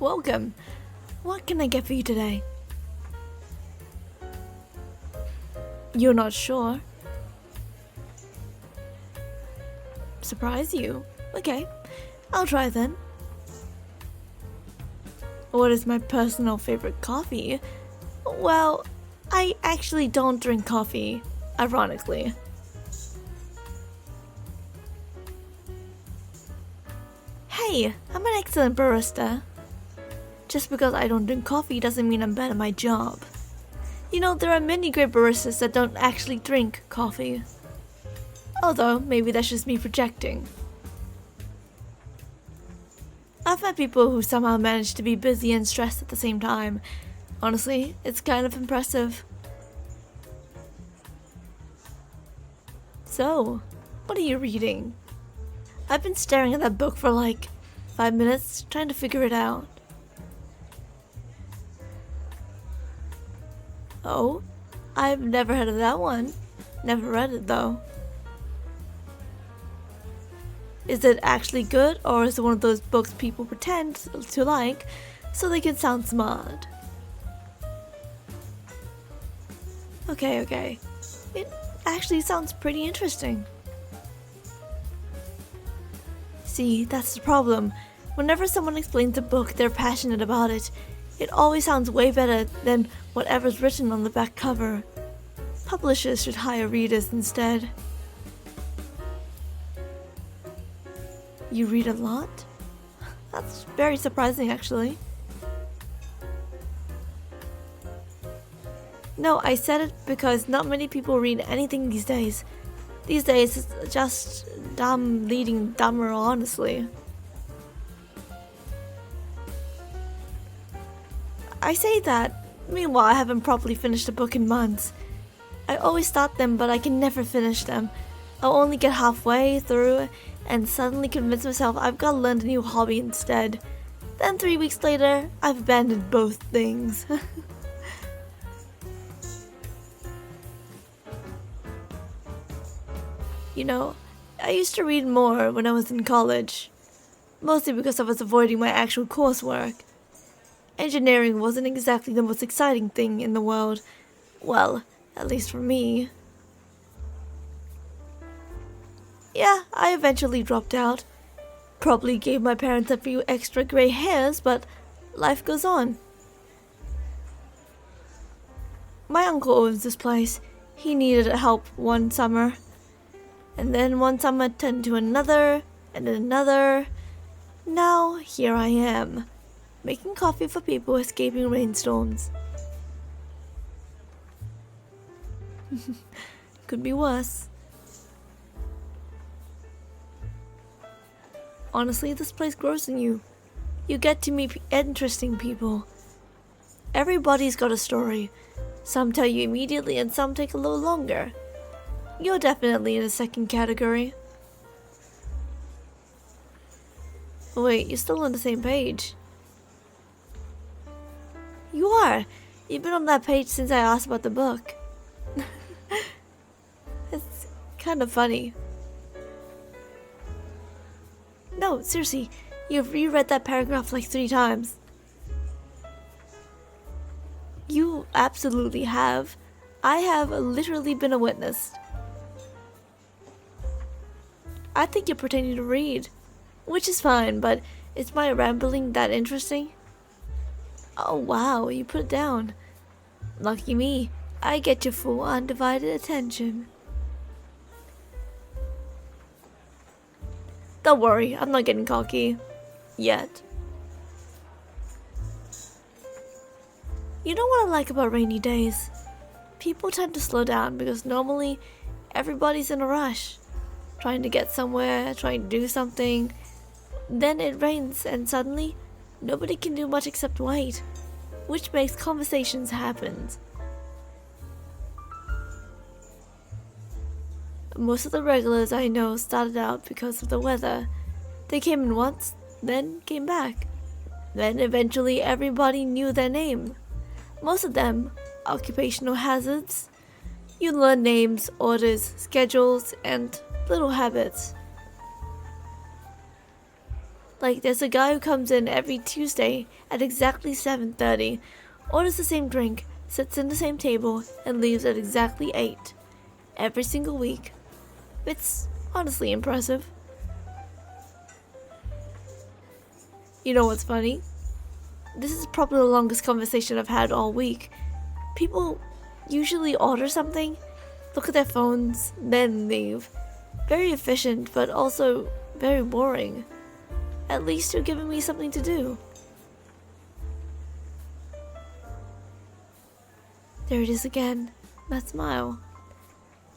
Welcome. What can I get for you today? You're not sure? Surprise you? Okay, I'll try then. What is my personal favorite coffee? Well, I actually don't drink coffee, ironically. Hey, I'm an excellent barista. Just because I don't drink coffee doesn't mean I'm bad at my job. You know, there are many great baristas that don't actually drink coffee. Although, maybe that's just me projecting. I've met people who somehow manage to be busy and stressed at the same time. Honestly, it's kind of impressive. So, what are you reading? I've been staring at that book for like 5 minutes, trying to figure it out. Oh, I've never heard of that one. Never read it though. Is it actually good, or is it one of those books people pretend to like so they can sound smart? Okay. It actually sounds pretty interesting. See, that's the problem. Whenever someone explains a book they're passionate about it, it always sounds way better than whatever's written on the back cover. Publishers should hire readers instead. You read a lot? That's very surprising, actually. No, I said it because not many people read anything these days. These days, it's just dumb leading dumber, honestly. I say that, meanwhile I haven't properly finished a book in months. I always start them, but I can never finish them. I'll only get halfway through and suddenly convince myself I've got to learn a new hobby instead. Then 3 weeks later, I've abandoned both things. You know, I used to read more when I was in college. Mostly because I was avoiding my actual coursework. Engineering wasn't exactly the most exciting thing in the world. Well, at least for me. Yeah, I eventually dropped out. Probably gave my parents a few extra gray hairs, but life goes on. My uncle owns this place. He needed help one summer. And then one summer turned to another, and then another. Now, here I am, making coffee for people escaping rainstorms. Could be worse. Honestly, this place grows in you. You get to meet interesting people. Everybody's got a story. Some tell you immediately and some take a little longer. You're definitely in the second category. Wait, you're still on the same page. You are! You've been on that page since I asked about the book. It's kind of funny. No, seriously, you've reread that paragraph like 3 times. You absolutely have. I have literally been a witness. I think you're pretending to read, which is fine, but is my rambling that interesting? Oh wow, you put it down. Lucky me, I get your full undivided attention. Don't worry, I'm not getting cocky. Yet. You know what I like about rainy days? People tend to slow down because normally everybody's in a rush. Trying to get somewhere, trying to do something. Then it rains and suddenly nobody can do much except wait, which makes conversations happen. Most of the regulars I know started out because of the weather. They came in once, then came back. Then eventually everybody knew their name. Most of them, occupational hazards. You learn names, orders, schedules, and little habits. Like, there's a guy who comes in every Tuesday at exactly 7:30, orders the same drink, sits in the same table, and leaves at exactly 8. Every single week. It's honestly impressive. You know what's funny? This is probably the longest conversation I've had all week. People usually order something, look at their phones, then leave. Very efficient, but also very boring. At least you're giving me something to do. There it is again, that smile.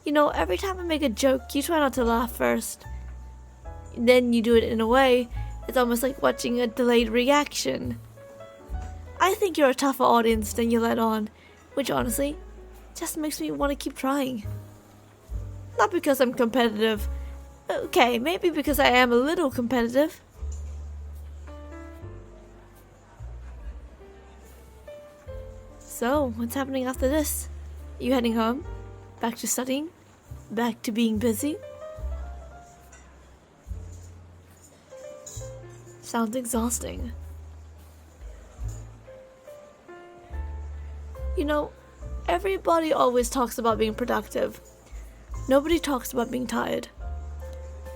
You know, every time I make a joke, you try not to laugh first. Then you do it in a way, it's almost like watching a delayed reaction. I think you're a tougher audience than you let on, which honestly, just makes me want to keep trying. Not because I'm competitive. Okay, maybe because I am a little competitive. So, what's happening after this? You heading home? Back to studying? Back to being busy? Sounds exhausting. You know, everybody always talks about being productive. Nobody talks about being tired.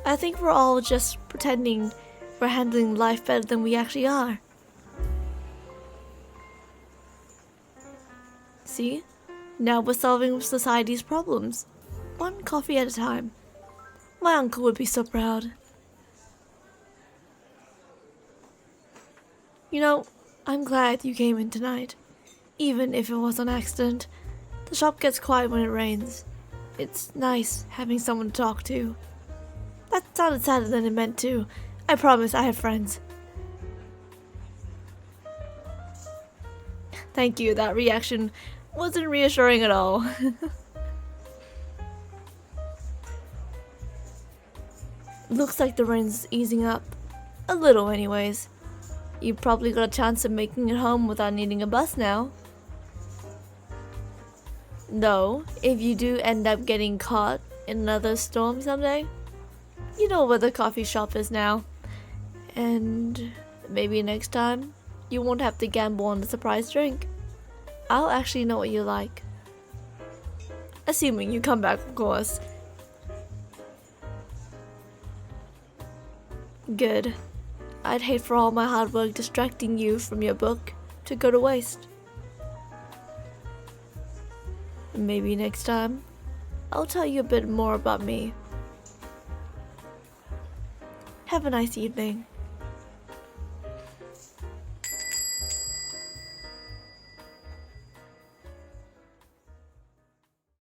I think we're all just pretending we're handling life better than we actually are. See? Now we're solving society's problems. One coffee at a time. My uncle would be so proud. You know, I'm glad you came in tonight. Even if it was an accident. The shop gets quiet when it rains. It's nice having someone to talk to. That sounded sadder than it meant to. I promise I have friends. Thank you, that reaction wasn't reassuring at all. Looks like the rain's easing up. A little anyways. You probably got a chance of making it home without needing a bus now. Though, if you do end up getting caught in another storm someday, you know where the coffee shop is now. And maybe next time, you won't have to gamble on the surprise drink. I'll actually know what you like. Assuming you come back, of course. Good. I'd hate for all my hard work distracting you from your book to go to waste. Maybe next time, I'll tell you a bit more about me. Have a nice evening.